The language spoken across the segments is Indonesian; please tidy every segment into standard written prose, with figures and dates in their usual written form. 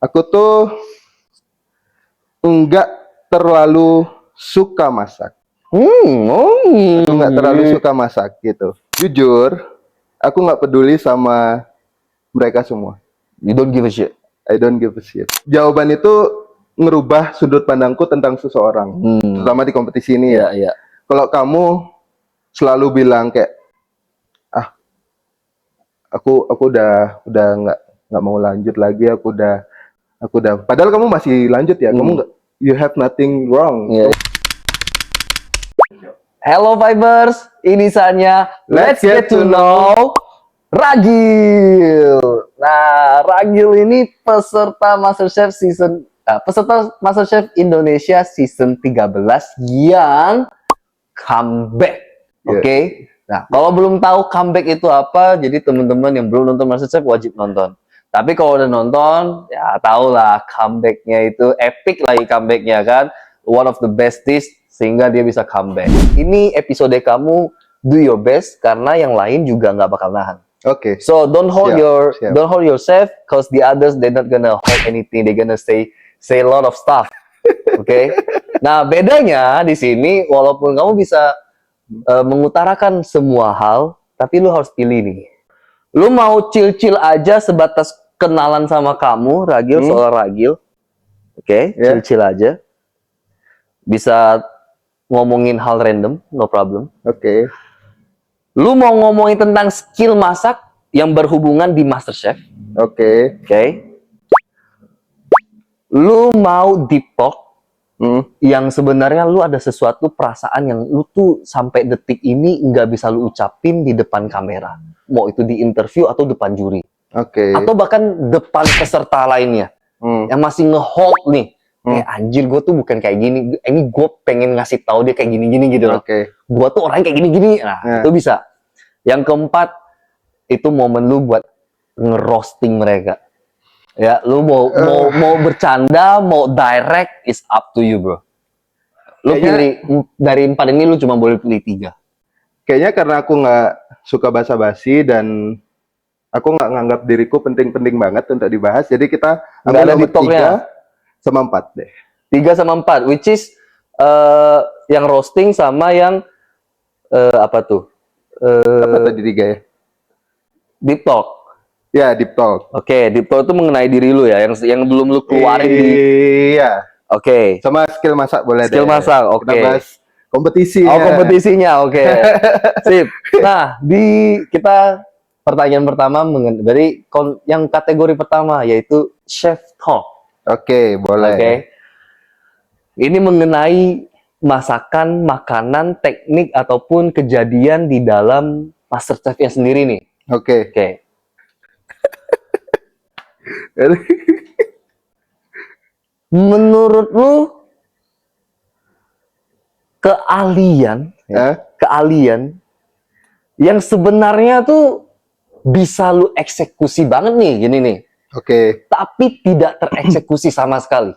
Aku tuh enggak terlalu suka masak. Aku nggak terlalu suka masak gitu. Jujur, aku nggak peduli sama mereka semua. You don't give a shit. I don't give a shit. Jawaban itu ngerubah sudut pandangku tentang seseorang, terutama di kompetisi ini ya. Iya. Kalau kamu selalu bilang kayak, ah, aku udah nggak mau lanjut lagi, aku udah. Padahal kamu masih lanjut ya, kamu nggak, you have nothing wrong. Iya. Hello Vibers, ini saatnya Let's Get to Know Ragil. Nah, Ragil ini peserta MasterChef Indonesia season 13 yang comeback. Oke. Nah, kalau belum tahu comeback itu apa, jadi teman-teman yang belum nonton MasterChef wajib nonton. Tapi kalau udah nonton, ya tau lah comebacknya itu epic lagi comebacknya kan. One of the best dish sehingga dia bisa comeback. Ini episode kamu do your best karena yang lain juga nggak bakal nahan. Oke. So don't hold yourself cause the others they're not gonna hold anything. They're gonna say a lot of stuff. Oke. Nah, bedanya di sini walaupun kamu bisa mengutarakan semua hal, tapi lu harus pilih nih. Lu mau chill-chill aja sebatas kenalan sama kamu, Ragil, soal Ragil. Oke, chill-chill aja. Bisa ngomongin hal random, no problem. Oke. Lu mau ngomongin tentang skill masak yang berhubungan di MasterChef. Oke. Lu mau deep talk yang sebenarnya lu ada sesuatu perasaan yang lu tuh sampai detik ini nggak bisa lu ucapin di depan kamera. Mau itu di interview atau depan juri. Oke. Atau bahkan depan peserta lainnya. Yang masih nge-hold nih. Anjir, gue tuh bukan kayak gini. Ini gue pengen ngasih tahu dia kayak gini-gini gitu loh. Gue tuh orangnya kayak gini-gini. Nah, itu bisa. Yang keempat, itu momen lu buat ngerosting mereka. Ya, lu mau bercanda, mau direct, is up to you, bro. Lu pilih dari 4 ini, lu cuma boleh pilih 3. Kayaknya karena aku nggak suka basa-basi dan aku nggak nganggap diriku penting-penting banget untuk dibahas. Jadi kita ambil nomor 3 sama 4 deh. 3 sama 4, which is yang roasting sama yang apa tuh? Apa tadi 3 ya? Deep talk. Ya, deep talk. Oke, deep talk itu mengenai diri lu ya, yang belum lu keluarin di. Iya. Oke. Sama skill masak boleh skill deh. masak, oke. Kita bahas kompetisinya. Oh, kompetisinya, oke. Sip. Nah, kita pertanyaan pertama dari yang kategori pertama yaitu chef talk. Oke, boleh. Oke. Ini mengenai masakan, makanan, teknik ataupun kejadian di dalam MasterChef-nya sendiri nih. Oke. Menurut lu keahlian yang sebenarnya tuh bisa lu eksekusi banget nih, gini nih. Oke. Tapi tidak tereksekusi sama sekali.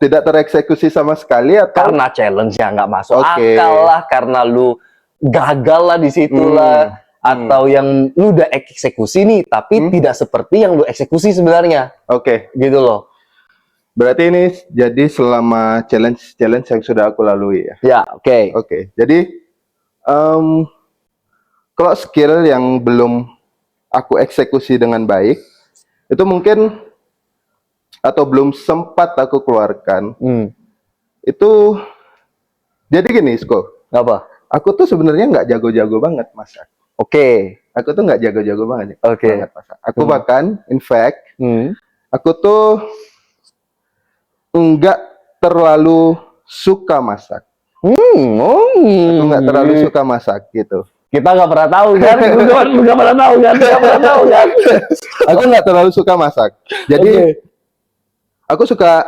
Tidak tereksekusi sama sekali atau karena challenge-nya nggak masuk akal lah, karena lu gagal lah di situ lah, atau yang lu udah eksekusi nih tapi tidak seperti yang lu eksekusi sebenarnya. Oke. Gitu loh. Berarti ini jadi selama challenge yang sudah aku lalui ya. Ya, oke. Jadi kalau skill yang belum aku eksekusi dengan baik itu mungkin atau belum sempat aku keluarkan. Itu jadi gini, Sko. Apa? Aku tuh sebenarnya nggak jago-jago banget masak. Aku tuh nggak jago-jago banget masak. Aku bahkan, in fact, aku tuh nggak terlalu suka masak. Aku nggak terlalu suka masak gitu. Kita nggak pernah tahu kan? Lu nggak pernah tahu kan? Aku nggak terlalu suka masak. Jadi aku suka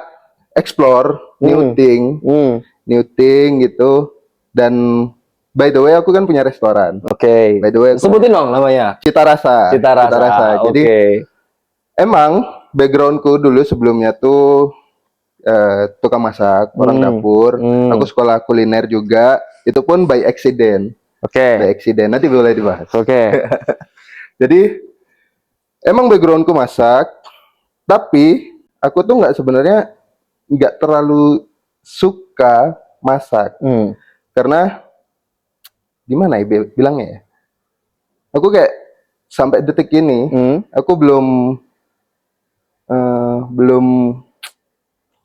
explore, new thing gitu. Dan by the way aku kan punya restoran. By the way, sebutin dong namanya. Cita Rasa. Jadi emang backgroundku dulu sebelumnya tuh tukang masak, orang dapur. Aku sekolah kuliner juga. Itu pun by accident. By accident. Nanti boleh dibahas. Jadi emang backgroundku masak. Tapi aku tuh sebenarnya nggak terlalu suka masak karena gimana ya bilangnya ya? Aku kayak sampai detik ini aku belum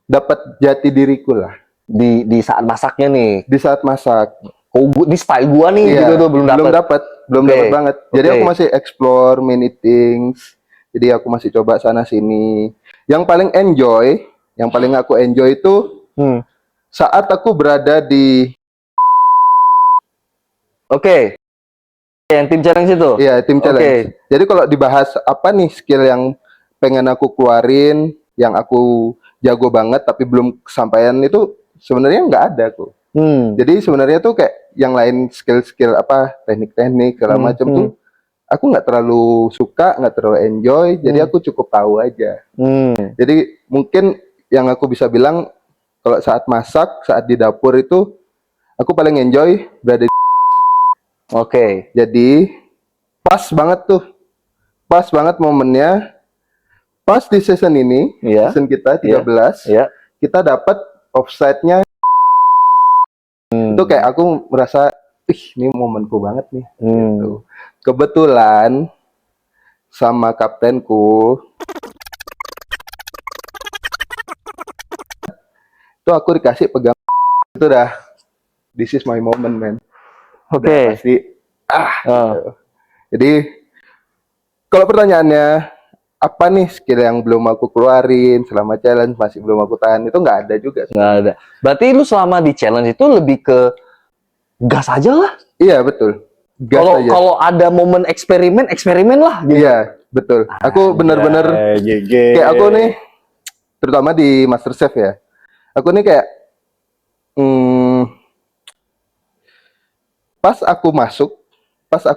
dapat jati diriku lah di saat masaknya nih. di saat masak. Oh, di style gua nih Iya, gitu tuh belum dapat. belum Oke. dapat banget. Jadi Oke. aku masih explore many things. Jadi aku masih coba sana sini. Yang paling aku enjoy itu saat aku berada di Oke. Yang tim challenge itu. iya tim Oke. challenge. Jadi kalau dibahas apa nih skill yang pengen aku keluarin, yang aku jago banget tapi belum kesampaian itu sebenarnya nggak ada aku. Jadi sebenarnya tuh kayak yang lain skill-skill apa teknik-teknik segala macam tuh aku nggak terlalu suka, nggak terlalu enjoy. Jadi aku cukup tahu aja. Jadi mungkin yang aku bisa bilang kalau saat masak, saat di dapur itu aku paling enjoy berada di. Oke. Jadi pas banget momennya. Pas di season ini, Iya. season kita 13, Iya. kita dapat offside-nya. Itu kayak aku merasa, ini momenku banget nih. Gitu. Kebetulan sama kaptenku itu aku dikasih pegang itu dah, this is my moment man. Oke. Pasti gitu. Jadi kalau pertanyaannya apa nih skill yang belum aku keluarin selama challenge masih belum aku tahan, itu nggak ada juga. Nggak ada. Berarti lu selama di challenge itu lebih ke gas aja lah. Iya betul. Gas aja. Kalau ada momen eksperimen lah gitu. Iya betul. Aku bener-bener kayak aku nih, terutama di MasterChef ya. Aku nih kayak pas aku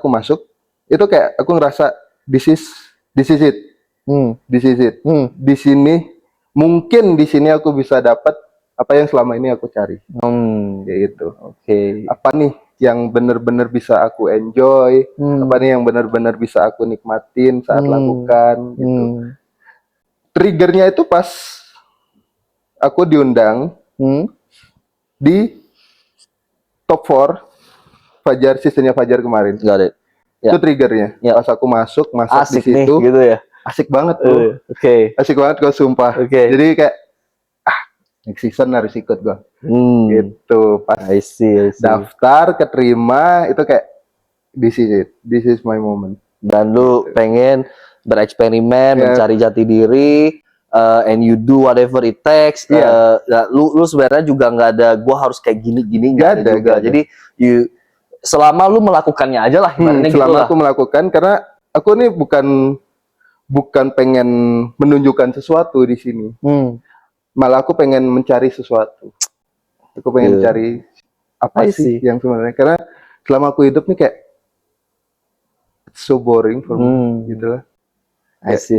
masuk itu kayak aku ngerasa this is it. Di sini mungkin di sini aku bisa dapat apa yang selama ini aku cari. Kayak gitu. Oke. Apa nih yang bener-bener bisa aku enjoy? Apa nih yang bener-bener bisa aku nikmatin saat lakukan gitu. Triggernya itu pas aku diundang di top 4 Fajar seasonnya Fajar kemarin. Got it. Itu triggernya. Ya. Pas aku masuk Asik di situ nih, gitu ya. asik banget bro. Oke. Asik banget kok sumpah. Jadi kayak next season harus ikut gua. Gitu. Pas I see. daftar keterima itu kayak this is my moment. Dan lu pengen bereksperimen, mencari jati diri, and you do whatever it takes. Lu sebenarnya juga nggak ada gua harus kayak gini nggak ada juga. Jadi selama lu melakukannya aja lah ibaratnya gitu selama lah. aku melakukan, karena aku nih bukan pengen menunjukkan sesuatu di sini. Malah aku pengen mencari sesuatu. Aku pengen cari apa sih yang sebenarnya, karena selama aku hidup nih kayak it's so boring for me gitu lah.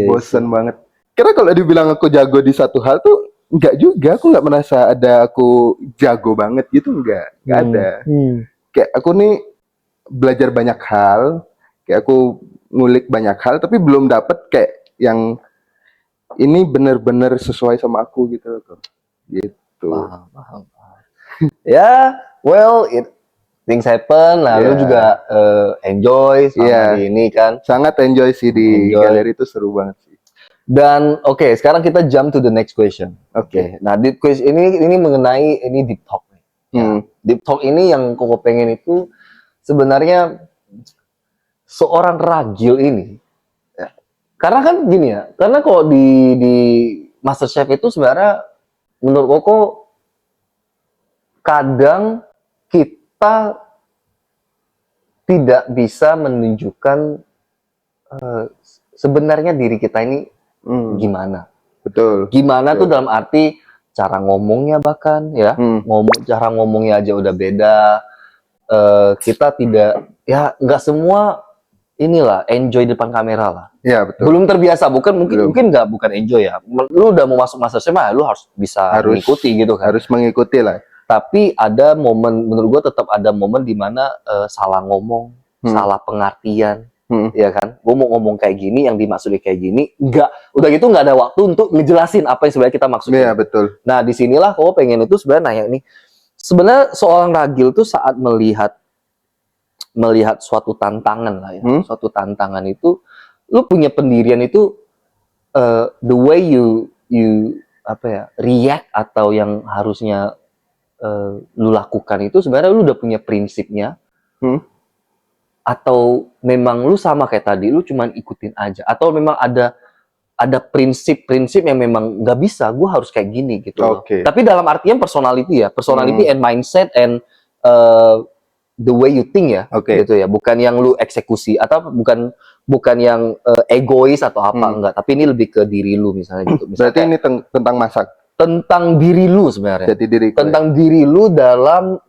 Bosen banget. Karena kalau dibilang aku jago di satu hal tuh enggak juga. Aku nggak merasa ada aku jago banget gitu, enggak ada. Kayak aku nih belajar banyak hal, kayak aku ngulik banyak hal, tapi belum dapet kayak yang ini bener-bener sesuai sama aku gitu. Paham. Ya, well, things happen. Lalu juga enjoy sama di ini kan. Sangat enjoy sih di galeri itu, seru banget sih. Dan oke, sekarang kita jump to the next question. Oke. Nah, deep quiz ini mengenai deep talk. Deep talk ini yang koko pengen itu sebenarnya seorang ragil ini. Karena kan gini ya, karena kok di MasterChef itu sebenarnya menurut koko kadang kita tidak bisa menunjukkan sebenarnya diri kita ini gimana. Betul. Gimana tuh dalam arti cara ngomongnya bahkan ya, cara ngomongnya aja udah beda. Kita tidak, ya nggak semua inilah enjoy depan kamera lah. Ya betul. Belum terbiasa, mungkin bukan enjoy ya. Lu udah mau masuk MasterChef mah, lu harus bisa mengikuti gitu kan. Harus mengikuti lah. Tapi ada momen, menurut gua tetap ada momen di mana salah ngomong, salah pengertian, ya kan? Gue mau ngomong kayak gini, yang dimaksudnya kayak gini, udah gitu nggak ada waktu untuk ngejelasin apa yang sebenarnya kita maksudin. Iya, betul. Nah, di sinilah gue pengen itu sebenarnya nanya nih, sebenarnya seorang ragil tuh saat melihat suatu tantangan lah ya, suatu tantangan itu, lu punya pendirian itu, the way you apa ya, react atau yang harusnya lu lakukan itu sebenarnya lu udah punya prinsipnya, atau memang lu sama kayak tadi, lu cuman ikutin aja, atau memang ada prinsip-prinsip yang memang nggak bisa, gue harus kayak gini gitu loh. Tapi dalam artian personality and mindset and the way you think ya, gitu ya. Bukan yang lu eksekusi atau bukan yang egois atau apa enggak. Tapi ini lebih ke diri lu misalnya gitu. Berarti ini tentang masak. Tentang diri lu sebenarnya. Jadi diri tentang diri lu dalam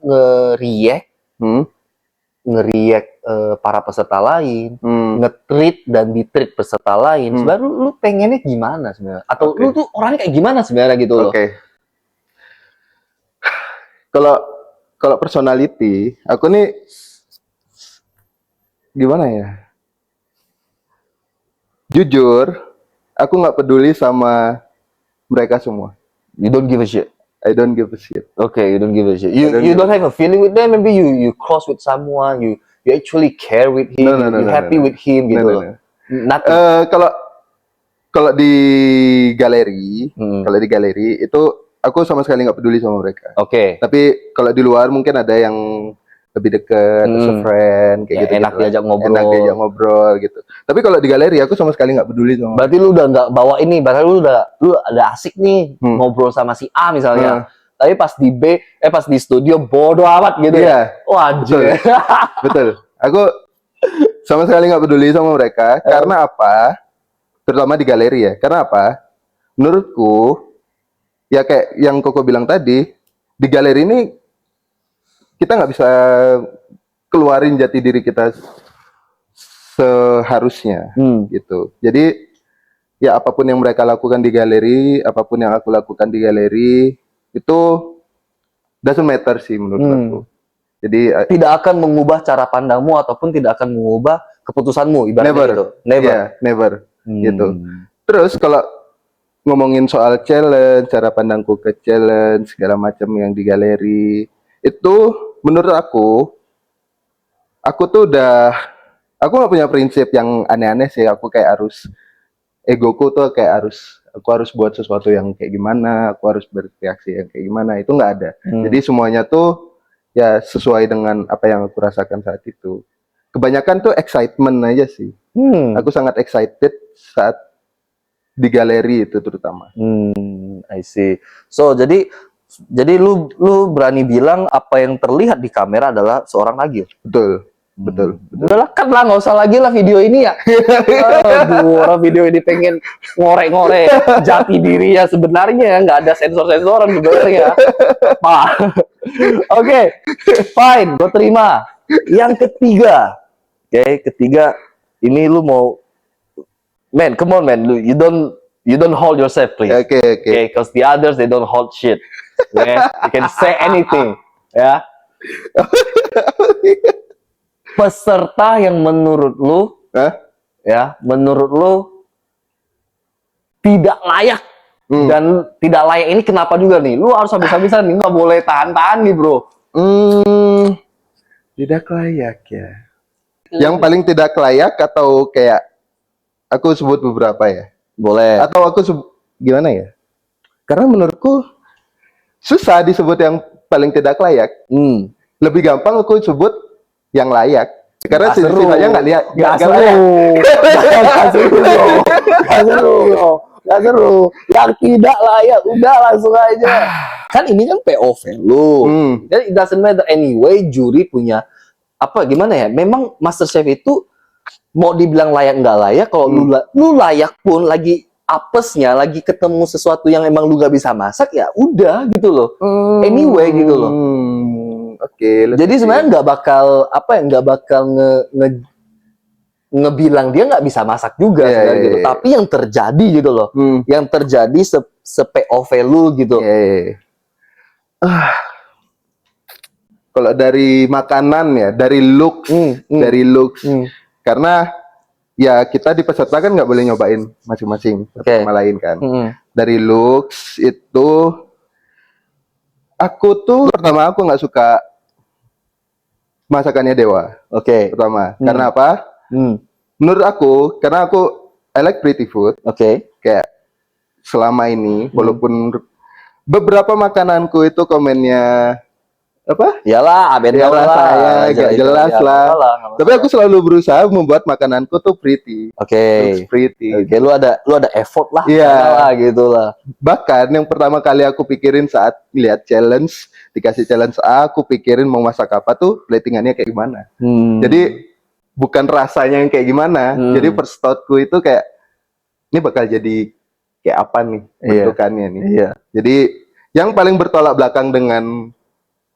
nge-react para peserta lain, nge-treat dan di-treat peserta lain. Sebenarnya lu pengennya gimana sebenarnya? Atau lu tuh orangnya kayak gimana sebenarnya gitu loh? Kalau personality, aku nih gimana ya? Jujur, aku nggak peduli sama mereka semua. You don't give a shit. I don't give a shit. Okay, you don't give a shit. You don't have a feeling with them. Maybe you cross with someone. You actually care with him. You happy with him gitu loh. Kalau di galeri, itu aku sama sekali nggak peduli sama mereka. Tapi kalau di luar mungkin ada yang lebih dekat, friend, kayak gitu. Enak diajak ngobrol gitu. Tapi kalau di galeri aku sama sekali nggak peduli sama. Berarti lu udah nggak bawa ini, berarti lu ada asik nih ngobrol sama si A misalnya. Tapi pas di studio bodoh amat gitu ya. Waduh. Betul. Aku sama sekali nggak peduli sama mereka. Karena apa? Terutama di galeri ya. Karena apa? Menurutku, ya kayak yang Koko bilang tadi, di galeri ini kita nggak bisa keluarin jati diri kita seharusnya, gitu. Jadi ya apapun yang mereka lakukan di galeri, apapun yang aku lakukan di galeri, itu doesn't matter sih menurut aku. Jadi tidak akan mengubah cara pandangmu ataupun tidak akan mengubah keputusanmu, ibaratnya gitu. Never. Gitu. Terus kalau ngomongin soal challenge, cara pandangku ke challenge segala macam yang di galeri, itu menurut aku tuh aku nggak punya prinsip yang aneh-aneh sih. Aku kayak egoku tuh kayak aku harus buat sesuatu yang kayak gimana, aku harus bereaksi yang kayak gimana, itu nggak ada. Jadi semuanya tuh ya sesuai dengan apa yang aku rasakan saat itu. Kebanyakan tuh excitement aja sih. Aku sangat excited saat di galeri itu terutama. I see. So jadi lu berani bilang apa yang terlihat di kamera adalah seorang ragil. Betul. Udahlah, kan lah, nggak usah lagi lah video ini ya. Aduh, orang video ini pengen ngorek-ngorek jati diri ya sebenarnya, nggak ada sensor-sensoran sebenarnya. Oke, fine, gue terima. Yang ketiga, ketiga ini lu mau, man, come on man, you don't hold yourself please. Okay, because the others they don't hold shit. Okay? You can say anything, ya. Peserta yang menurut lu, menurut lu tidak layak dan tidak layak ini kenapa juga nih? Lu harus habis-habisan nih, nggak boleh tahan-tahan nih bro. Tidak layak ya. Yang paling tidak layak atau kayak aku sebut beberapa ya? Boleh. Atau aku gimana ya? Karena menurutku susah disebut yang paling tidak layak. Lebih gampang aku sebut yang layak. Karena sifatnya nggak seru. Yang tidak layak, udah langsung aja. Kan ini kan POV lu. Jadi it doesn't matter anyway, juri punya apa gimana ya? Memang MasterChef itu mau dibilang layak nggak layak, kalau lu layak pun lagi apesnya, lagi ketemu sesuatu yang emang lu nggak bisa masak ya udah gitu loh. Anyway gitu loh. Jadi sebenarnya nggak bakal ngebilang dia nggak bisa masak juga gitu. Tapi yang terjadi gitu loh, yang terjadi se-POV lu gitu. Kalau dari makanan ya, dari looks, karena ya kita di peserta kan nggak boleh nyobain masing-masing satu Oke. sama lain kan. Hmm. Dari looks itu aku tuh pertama aku nggak suka masakannya Dewa. Oke. Pertama, karena apa? Hmm. Menurut aku, karena aku I like pretty food. Oke. Kayak selama ini, walaupun beberapa makananku itu komennya apa? Iyalah, aben Ya tau lah lah. saya Aja gak itu, jelas ya, lah. nggak masalah, nggak Tapi aku masalah. selalu berusaha membuat makananku tuh pretty. Oke. Looks pretty. Oke, lu ada effort lah. Iya. Lah gitu lah. Bahkan yang pertama kali aku pikirin saat lihat challenge, dikasih challenge A, aku pikirin mau masak apa tuh, platingannya kayak gimana. Jadi bukan rasanya yang kayak gimana. Jadi first thoughtku itu kayak ini bakal jadi kayak apa nih bentukannya nih. Iya. Jadi yang paling bertolak belakang dengan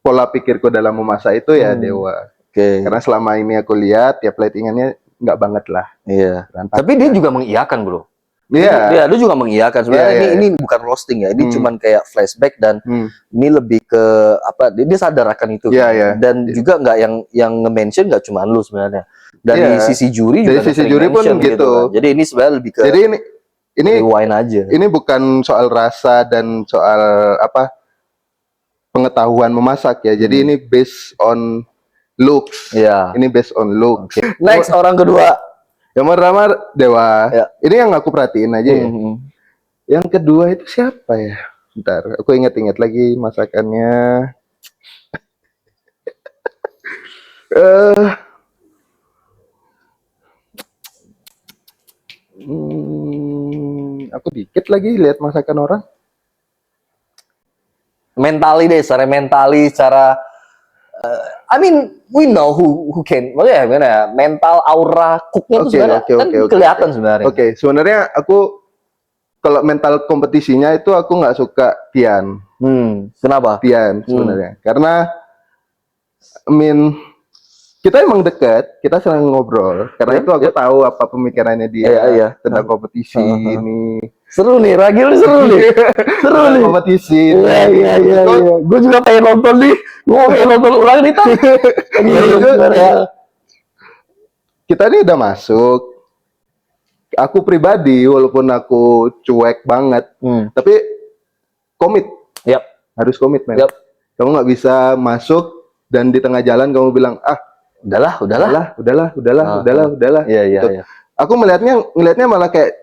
pola pikirku dalam memasak itu ya Dewa. Oke. Karena selama ini aku lihat ya platingannya nggak banget lah. Iya. Berantakan. Tapi dia juga mengiyakan, bro. Iya. Dia juga mengiyakan. Sebenarnya Iya, iya. ini bukan roasting ya. Ini cuman kayak flashback dan ini lebih ke apa? Dia sadar akan itu. Iya, iya. Dan juga nggak yang nge-mention nggak cuma lu sebenarnya. Dari Iya. sisi juri Dari juga sisi sering juri pun mention gitu. kan. Jadi ini sebenarnya lebih ke Jadi ini rewind aja. ini bukan soal rasa dan soal apa pengetahuan memasak ya. Jadi ini based on looks. Iya. Ini based on looks. Next orang kedua. Yang pertama Dewa. Ya. Ini yang aku perhatiin aja ya. Yang kedua itu siapa ya? Bentar, aku ingat-ingat lagi masakannya. Aku dikit lagi lihat masakan orang. Mentally deh, secara mentally, secara I mean, we know who can. Maksudnya gimana ya? Mental aura cooknya tuh sebenarnya kan kelihatan sebenarnya. Oke, sebenarnya aku kalau mental kompetisinya itu aku nggak suka Tian. Kenapa? Tian sebenarnya. Karena I mean kita emang dekat, kita sering ngobrol. Karena itu aku tahu apa pemikirannya dia tentang kompetisi ini. Seru nih, Ragil nih seru nih. Seru nih. Kompetisi. Iya. Gue juga pengen nonton nih. Gue pengen nonton ulang nih, Tan. Kita ini udah masuk. Aku pribadi, walaupun aku cuek banget, tapi komit. Harus komit, men. Kamu nggak bisa masuk dan di tengah jalan kamu bilang, udahlah. Iya. Aku ngelihatnya malah kayak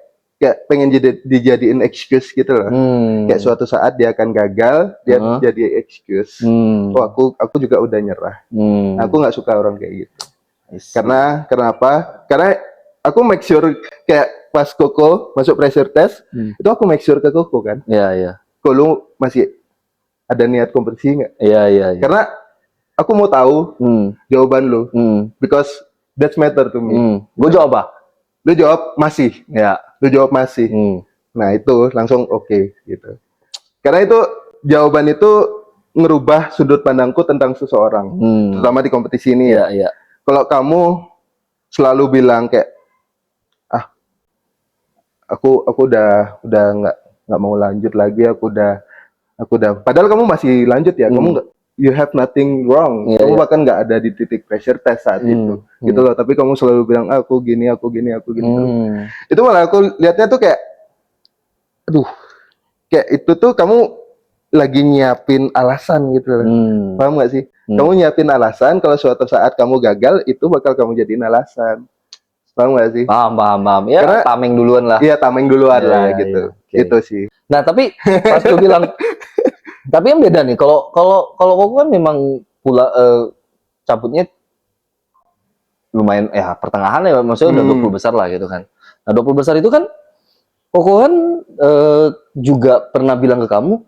pengen dijadiin excuse gitu loh. Kayak suatu saat dia akan gagal, dia jadi excuse. Oh, aku juga udah nyerah. Aku nggak suka orang kayak gitu. Karena kenapa? Karena aku make sure kayak pas Koko masuk pressure test, itu aku make sure ke Koko kan. Iya. Kok lu masih ada niat kompetisi nggak? Iya. Karena aku mau tahu jawaban lu, because that's matter to me. Gue jawab apa? Lu jawab masih. Ya. Lu jawab masih. Nah itu langsung oke, gitu. Karena itu jawaban itu ngerubah sudut pandangku tentang seseorang, terutama di kompetisi ini ya. Iya. Kalau kamu selalu bilang kayak, aku udah nggak mau lanjut lagi, aku udah. Padahal kamu masih lanjut ya, kamu nggak. You have nothing wrong. Kamu bahkan nggak ada di titik pressure test saat itu, gitu loh. Tapi kamu selalu bilang, aku gini. Itu malah aku lihatnya tuh kayak, aduh, kayak itu tuh kamu lagi nyiapin alasan gitu loh. Paham nggak sih? Kamu nyiapin alasan kalau suatu saat kamu gagal, itu bakal kamu jadiin alasan. Paham nggak sih? Paham. Ya, karena tameng duluan lah. Iya, tameng duluan lah gitu. Gitu sih. Nah, tapi pas lu bilang tapi yang beda nih, kalau Koko kan memang pula cabutnya lumayan pertengahan ya, maksudnya udah 20 besar lah gitu kan. Nah, 20 besar itu kan Koko kan juga pernah bilang ke kamu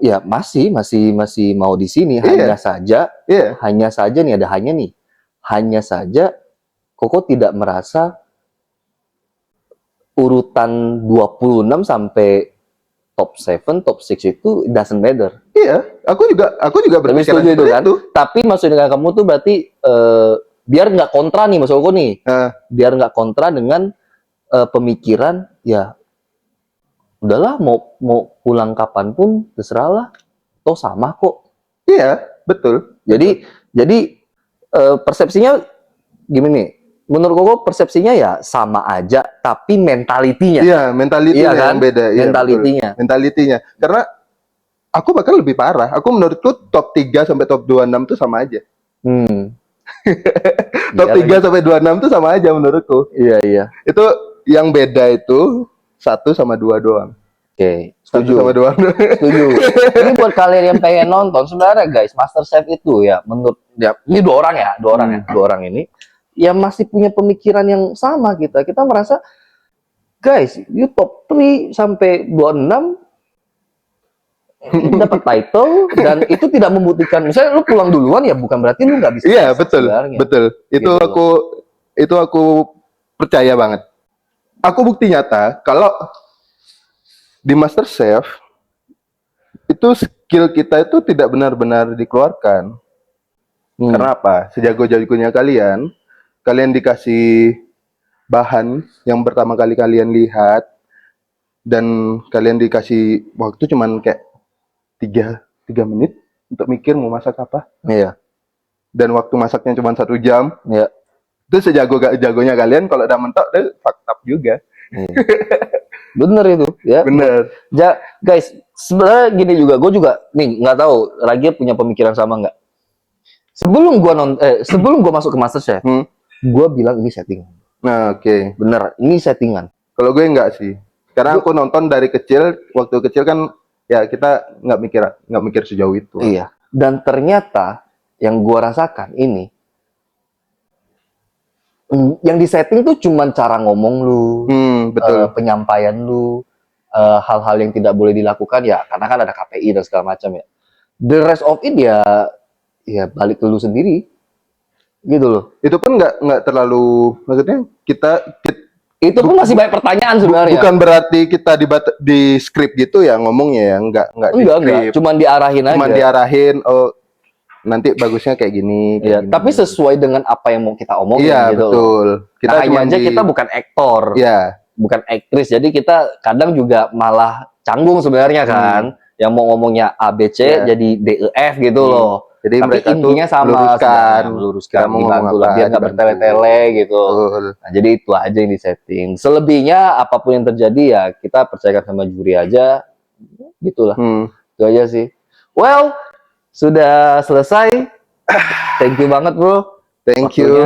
ya masih mau di sini, hanya saja nih ada hanya nih. Hanya saja Koko tidak merasa urutan 26 sampai top 7, top 6 itu doesn't matter. Iya, aku juga berpikiran itu kan. itu. Tapi maksudnya kamu tuh berarti biar nggak kontra nih maksud aku nih. Biar nggak kontra dengan pemikiran ya udahlah mau pulang kapan pun terserah lah. Toh sama kok. Iya, betul. Jadi persepsinya gimana nih? menurut Koko persepsinya ya sama aja, tapi mentalitinya. Iya, mentalitinya Iya kan? yang beda. Iya, Mentalitinya. betul. Mentalitinya. Karena aku bahkan lebih parah. Aku menurutku top 3 sampai top 26 tuh sama aja. Top Iya 3 lagi. sampai 26 tuh sama aja menurutku. Iya, iya. Itu yang beda itu 1 sama 2 doang. Oke, 1 setuju. sama 2 doang. Setuju. Ini buat kalian yang pengen nonton, sebenarnya guys, MasterChef itu ya, menurut ya, ini dua orang ya, dua orang ini, ya masih punya pemikiran yang sama kita. Kita merasa, guys, you top 3 sampai 26 dapat title dan itu tidak membuktikan misalnya lu pulang duluan ya bukan berarti lu nggak bisa Iya, masak betul. sebenarnya. Betul. Itu Gitu. aku percaya banget. Aku bukti nyata kalau di MasterChef itu skill kita itu tidak benar-benar dikeluarkan. Karena apa? Sejago-jagonya kalian, kalian dikasih bahan yang pertama kali kalian lihat dan kalian dikasih waktu cuman kayak 3 menit untuk mikir mau masak apa. Iya. Dan waktu masaknya cuma 1 jam. Iya. Itu sejago-jagonya kalian kalau udah mentok udah fucked up juga. Iya. Bener itu ya. Bener. Ja, guys, sebenarnya gini juga, gue juga nih nggak tahu Ragi punya pemikiran sama nggak. Sebelum gue masuk ke MasterChef, gue bilang ini setting. Nah, oke. Bener, ini settingan. Kalau gue enggak sih. Karena aku nonton dari kecil, waktu kecil kan ya kita nggak mikir sejauh itu. Iya. Dan ternyata yang gue rasakan ini yang disetting tuh cuman cara ngomong lu, betul. penyampaian lu, hal-hal yang tidak boleh dilakukan ya karena kan ada KPI dan segala macam ya. The rest of it ya balik ke lu sendiri, gitu loh. Itu pun nggak terlalu, maksudnya kita itu pun masih banyak pertanyaan sebenarnya. Bukan berarti kita di script gitu ya ngomongnya ya, nggak di script. Cuman diarahin aja. Cuman diarahin, oh nanti bagusnya kayak gini. Iya, tapi sesuai dengan apa yang mau kita omongin iya, gitu. Betul. Kita aja kita bukan aktor. Iya. Bukan aktris. Jadi kita kadang juga malah canggung sebenarnya kan. Yang mau ngomongnya A B C jadi D E F gitu loh. Jadi tapi mereka intinya tuh sama meluruskan mau dibantu ngomong apa, biar nggak bertele-tele gitu. Betul. Nah, jadi itu aja yang disetting. Selebihnya apapun yang terjadi ya kita percayakan sama juri aja. Gitulah. Itu aja sih. Well, sudah selesai. Thank you banget, bro. Thank you.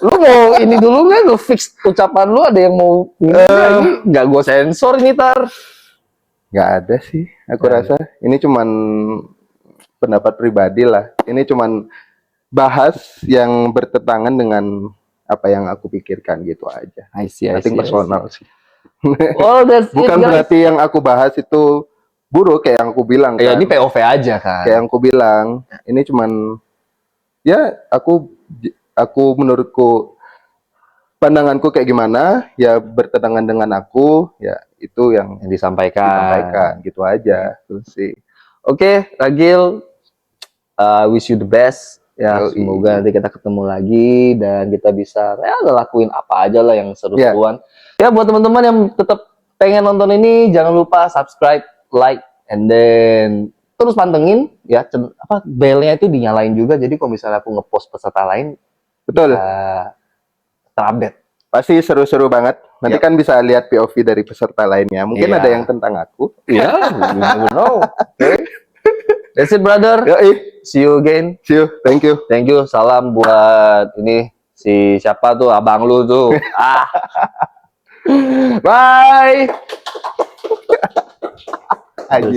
Lu mau ini dulu nggak? Lu fix ucapan lu, ada yang mau ini nggak gue sensor ini tar? Nggak ada sih. Aku rasa ini cuman pendapat pribadi lah. Ini cuman bahas yang bertentangan dengan apa yang aku pikirkan gitu aja. Nothing personal sih. Oh, bukan berarti yang aku bahas itu buruk kayak yang aku bilang kan. Ya ini POV aja kan. Kayak yang aku bilang, ini cuman ya aku menurutku pandanganku kayak gimana, ya bertentangan dengan aku, ya itu yang disampaikan gitu aja. Terus sih. Oke, Ragil, wish you the best. Ya, semoga nanti kita ketemu lagi dan kita bisa lakuin apa aja lah yang seru-seruan. Ya, buat teman-teman yang tetap pengen nonton ini, jangan lupa subscribe, like, and then terus pantengin ya, belnya itu dinyalain juga. Jadi kalau misalnya aku ngepost peserta lain, betul, terupdate. Pasti seru-seru banget. Nanti kan bisa lihat POV dari peserta lainnya. Mungkin ada yang tentang aku. Iya, you never know. Okay. That's it, brother. See you again. See you. Thank you. Thank you. Salam buat ini si siapa tuh abang lu tuh. Bye.